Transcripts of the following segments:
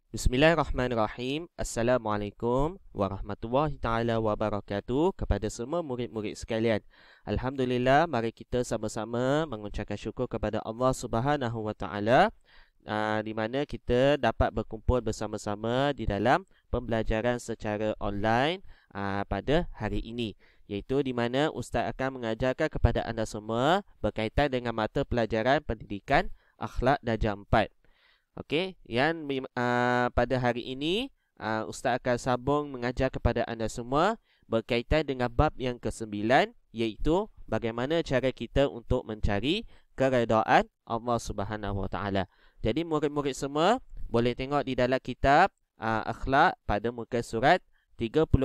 Bismillahirrahmanirrahim. Assalamualaikum warahmatullahi taala wabarakatuh kepada semua murid-murid sekalian. Alhamdulillah, mari kita sama-sama mengucapkan syukur kepada Allah Subhanahu wa taala di mana kita dapat berkumpul bersama-sama di dalam pembelajaran secara online pada hari ini, iaitu di mana ustaz akan mengajarkan kepada anda semua berkaitan dengan mata pelajaran pendidikan akhlak darjah 4. Okey, yang pada hari ini ustaz akan sambung mengajar kepada anda semua berkaitan dengan bab yang ke-9, iaitu bagaimana cara kita untuk mencari keredaan Allah Subhanahu Wa Taala. Jadi murid-murid semua boleh tengok di dalam kitab akhlak pada muka surat 38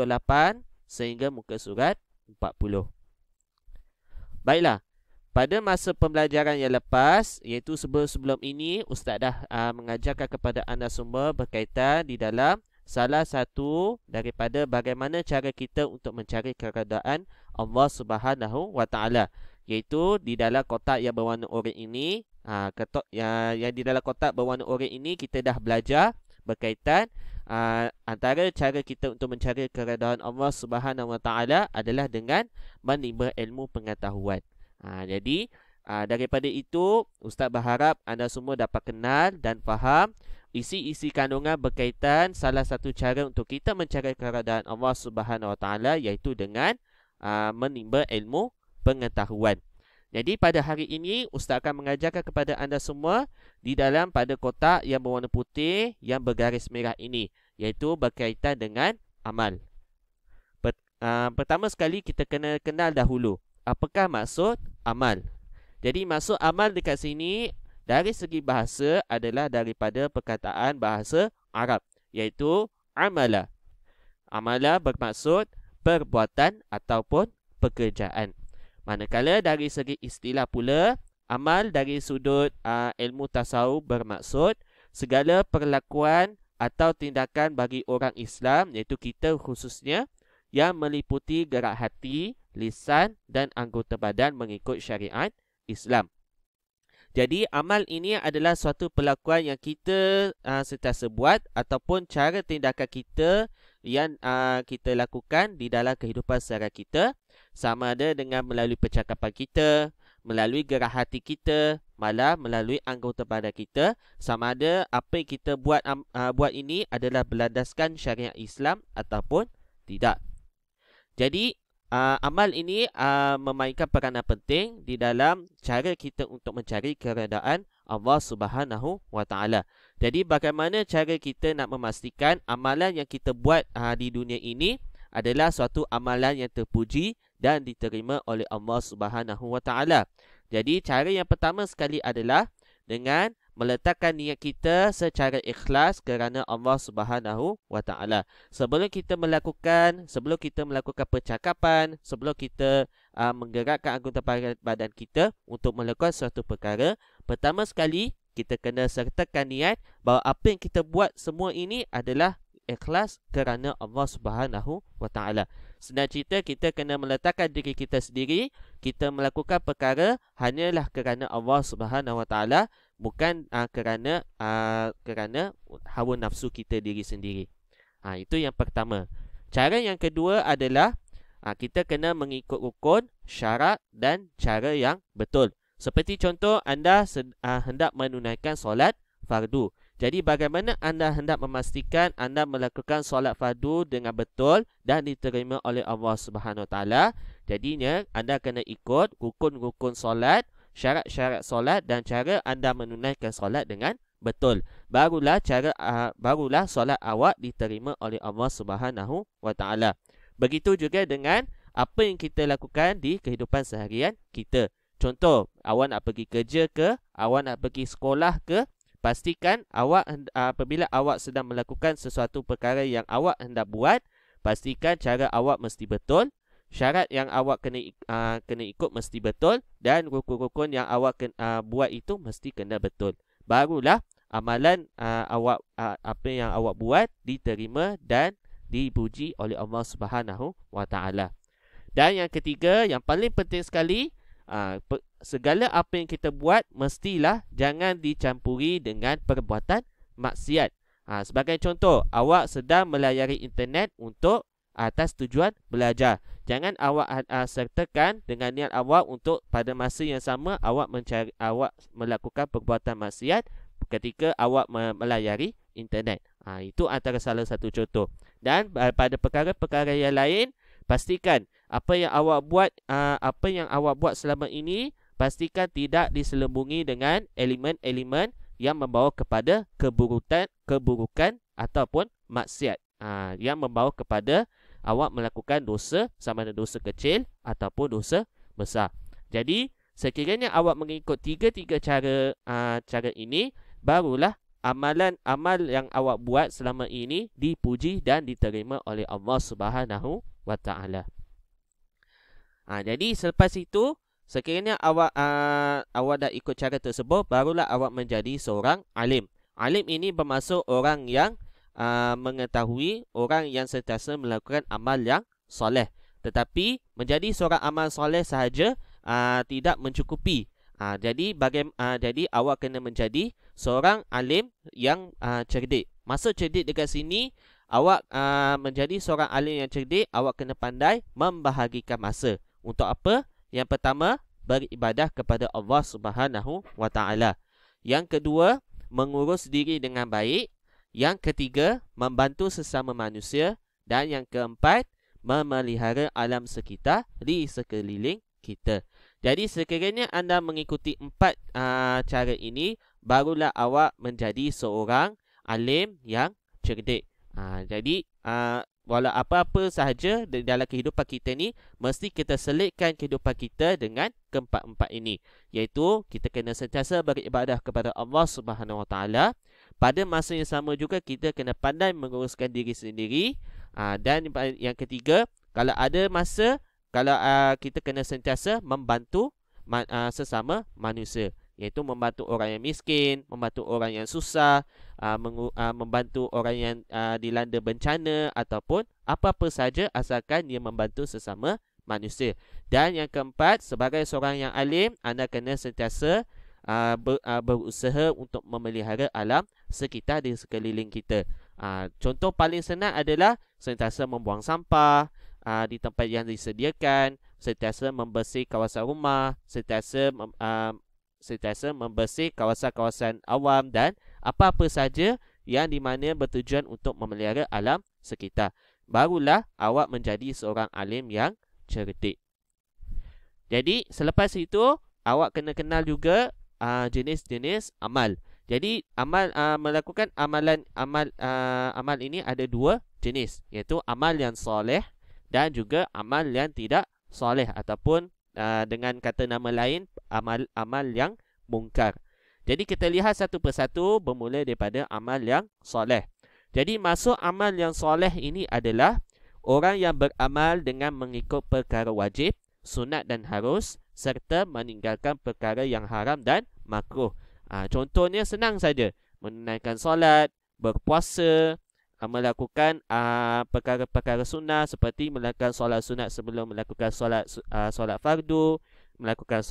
sehingga muka surat 40. Baiklah. Pada masa pembelajaran yang lepas, iaitu sebelum ini, ustaz dah mengajarkan kepada anda semua berkaitan di dalam salah satu daripada bagaimana cara kita untuk mencari keredaan Allah Subhanahu wa taala, iaitu di dalam kotak yang berwarna oranye ini. Yang di dalam kotak berwarna oranye ini kita dah belajar berkaitan antara cara kita untuk mencari keredaan Allah Subhanahu wa taala adalah dengan menimba ilmu pengetahuan. Jadi daripada itu ustaz berharap anda semua dapat kenal dan faham isi-isi kandungan berkaitan salah satu cara untuk kita mencari keredaan Allah Subhanahu Wa Taala, iaitu dengan menimba ilmu pengetahuan. Jadi pada hari ini ustaz akan mengajarkan kepada anda semua di dalam pada kotak yang berwarna putih yang bergaris merah ini, iaitu berkaitan dengan amal. Pertama sekali kita kena kenal dahulu apakah maksud amal. Jadi maksud amal dekat sini dari segi bahasa adalah daripada perkataan bahasa Arab, iaitu amala. Amala bermaksud perbuatan ataupun pekerjaan. Manakala dari segi istilah pula, amal dari sudut ilmu tasawuf bermaksud segala perlakuan atau tindakan bagi orang Islam, iaitu kita khususnya, yang meliputi gerak hati, lisan dan anggota badan mengikut syariat Islam. Jadi amal ini adalah suatu perlakuan yang kita sentiasa buat ataupun cara tindakan kita yang kita lakukan di dalam kehidupan sehari kita, sama ada dengan melalui percakapan kita, melalui gerak hati kita, malah melalui anggota badan kita, sama ada apa yang kita buat ini adalah berlandaskan syariat Islam ataupun tidak. Jadi amal ini memainkan peranan penting di dalam cara kita untuk mencari keredaan Allah Subhanahu wa taala. Jadi bagaimana cara kita nak memastikan amalan yang kita buat di dunia ini adalah suatu amalan yang terpuji dan diterima oleh Allah Subhanahu wa taala. Jadi cara yang pertama sekali adalah dengan meletakkan niat kita secara ikhlas kerana Allah Subhanahu wa taala. Sebelum kita melakukan percakapan, sebelum kita menggerakkan anggota badan kita untuk melakukan suatu perkara, pertama sekali kita kena sertakan niat bahawa apa yang kita buat semua ini adalah ikhlas kerana Allah Subhanahu wa taala. Senang cerita, kita kena meletakkan diri kita sendiri, kita melakukan perkara hanyalah kerana Allah Subhanahu wa taala, bukan kerana hawa nafsu kita diri sendiri. Itu yang pertama. Cara yang kedua adalah kita kena mengikut rukun, syarat dan cara yang betul. Seperti contoh, anda hendak menunaikan solat fardu. Jadi bagaimana anda hendak memastikan anda melakukan solat fardu dengan betul dan diterima oleh Allah Subhanahu Wa Taala? Jadinya anda kena ikut rukun-rukun solat, syarat-syarat solat dan cara anda menunaikan solat dengan betul. Barulah solat awak diterima oleh Allah Subhanahu wa taala. Begitu juga dengan apa yang kita lakukan di kehidupan seharian kita. Contoh, awak nak pergi kerja ke, awak nak pergi sekolah ke, pastikan awak apabila awak sedang melakukan sesuatu perkara yang awak hendak buat, pastikan cara awak mesti betul. Syarat yang awak kena ikut mesti betul dan rukun-rukun yang awak buat itu mesti kena betul. Barulah amalan apa yang awak buat diterima dan dipuji oleh Allah Subhanahu wa taala. Dan yang ketiga, yang paling penting sekali, segala apa yang kita buat mestilah jangan dicampuri dengan perbuatan maksiat. Sebagai contoh, awak sedang melayari internet untuk atas tujuan belajar. Jangan awak sertakan dengan niat awak untuk pada masa yang sama awak melakukan perbuatan maksiat ketika awak melayari internet. Itu antara salah satu contoh. Dan pada perkara-perkara yang lain, pastikan apa yang awak buat selama ini, pastikan tidak diselubungi dengan elemen-elemen yang membawa kepada keburukan ataupun maksiat. Yang membawa kepada awak melakukan dosa, sama ada dosa kecil ataupun dosa besar. Jadi, sekiranya awak mengikut tiga-tiga cara ini, barulah amal yang awak buat selama ini dipuji dan diterima oleh Allah Subhanahu wa Ta'ala. Jadi, selepas itu, sekiranya awak dah ikut cara tersebut, barulah awak menjadi seorang alim. Alim ini bermaksud orang yang mengetahui, orang yang sentiasa melakukan amal yang soleh. Tetapi menjadi seorang amal soleh sahaja tidak mencukupi. Jadi awak kena menjadi seorang alim yang cerdik. Maksud cerdik dekat sini, awak menjadi seorang alim yang cerdik, awak kena pandai membahagikan masa. Untuk apa? Yang pertama, beribadah kepada Allah Subhanahu wa Ta'ala. Yang kedua, mengurus diri dengan baik. Yang ketiga, membantu sesama manusia. Dan yang keempat, memelihara alam sekitar di sekeliling kita. Jadi sekiranya anda mengikuti 4 cara ini, barulah awak menjadi seorang alim yang cerdik. Jadi walau apa-apa sahaja dalam kehidupan kita ni, mesti kita selitkan kehidupan kita dengan keempat-empat ini. Iaitu kita kena sentiasa beribadah kepada Allah Subhanahu Wa Taala. Pada masa yang sama juga kita kena pandai menguruskan diri sendiri. Dan yang ketiga, kalau ada masa, kita kena sentiasa membantu sesama manusia. Iaitu membantu orang yang miskin, membantu orang yang susah, membantu orang yang dilanda bencana ataupun apa-apa saja asalkan dia membantu sesama manusia. Dan yang keempat, sebagai seorang yang alim, anda kena sentiasa berusaha untuk memelihara alam sekitar di sekeliling kita. Contoh paling senang adalah sentiasa membuang sampah di tempat yang disediakan, sentiasa membersih kawasan rumah, sentiasa membersih kawasan-kawasan awam dan apa-apa saja yang di mana bertujuan untuk memelihara alam sekitar. Barulah awak menjadi seorang alim yang cerdik. Jadi selepas itu awak kena kenal juga jenis-jenis amal. Jadi melakukan amal ini ada 2 jenis, iaitu amal yang soleh dan juga amal yang tidak soleh ataupun dengan kata nama lain amal yang mungkar. Jadi kita lihat satu persatu, bermula daripada amal yang soleh. Jadi maksud amal yang soleh ini adalah orang yang beramal dengan mengikut perkara wajib, sunat dan harus, serta meninggalkan perkara yang haram dan makruh. Contohnya senang saja, menunaikan solat, berpuasa, melakukan perkara-perkara sunnah seperti melakukan solat sunat sebelum melakukan solat fardu, melakukan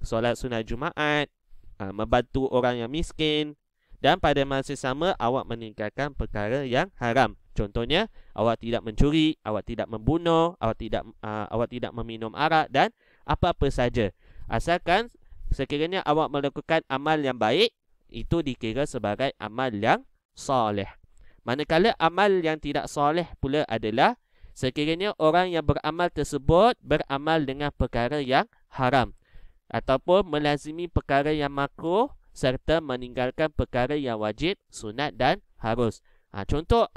solat sunat Jumaat, membantu orang yang miskin, dan pada masa sama awak meninggalkan perkara yang haram. Contohnya, awak tidak mencuri, awak tidak membunuh, awak tidak meminum arak dan apa-apa saja. Asalkan sekiranya awak melakukan amal yang baik, itu dikira sebagai amal yang soleh. Manakala amal yang tidak soleh pula adalah sekiranya orang yang beramal tersebut beramal dengan perkara yang haram ataupun melazimi perkara yang makruh serta meninggalkan perkara yang wajib, sunat dan harus. Contoh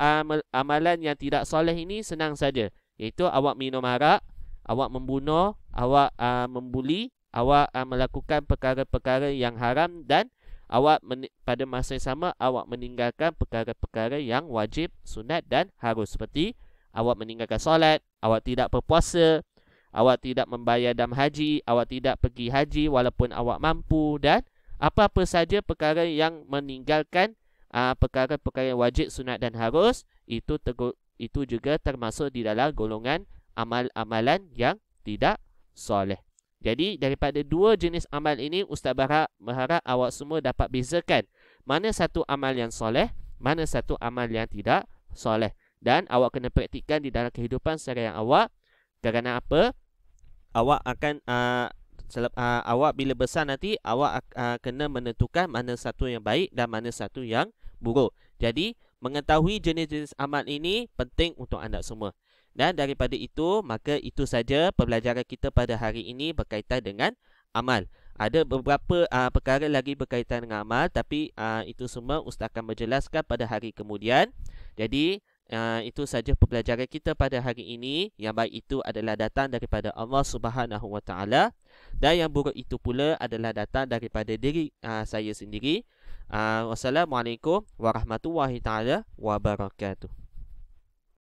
amalan yang tidak soleh ini senang saja, iaitu awak minum arak, awak membunuh, awak membuli, awak melakukan perkara-perkara yang haram dan awak pada masa yang sama awak meninggalkan perkara-perkara yang wajib, sunat dan harus, seperti awak meninggalkan solat, awak tidak berpuasa, awak tidak membayar dam haji, awak tidak pergi haji walaupun awak mampu, dan apa-apa saja perkara yang meninggalkan perkara-perkara yang wajib, sunat dan harus, itu juga termasuk di dalam golongan amal-amalan yang tidak soleh. Jadi daripada 2 jenis amal ini, Ustaz berharap awak semua dapat bezakan mana satu amal yang soleh mana satu amal yang tidak soleh. Dan awak kena praktikkan di dalam kehidupan seharian awak. Kerana apa? Awak akan awak bila besar nanti, awak kena menentukan mana satu yang baik dan mana satu yang buruk. Jadi, mengetahui jenis-jenis amal ini penting untuk anda semua. Dan daripada itu, maka itu saja pembelajaran kita pada hari ini berkaitan dengan amal. Ada beberapa perkara lagi berkaitan dengan amal, tapi itu semua Ustaz akan menjelaskan pada hari kemudian. Jadi, itu saja pembelajaran kita pada hari ini. Yang baik itu adalah datang daripada Allah Subhanahu Wa Taala, dan yang buruk itu pula adalah datang daripada diri saya sendiri. Wassalamualaikum warahmatullahi taala wabarakatuh.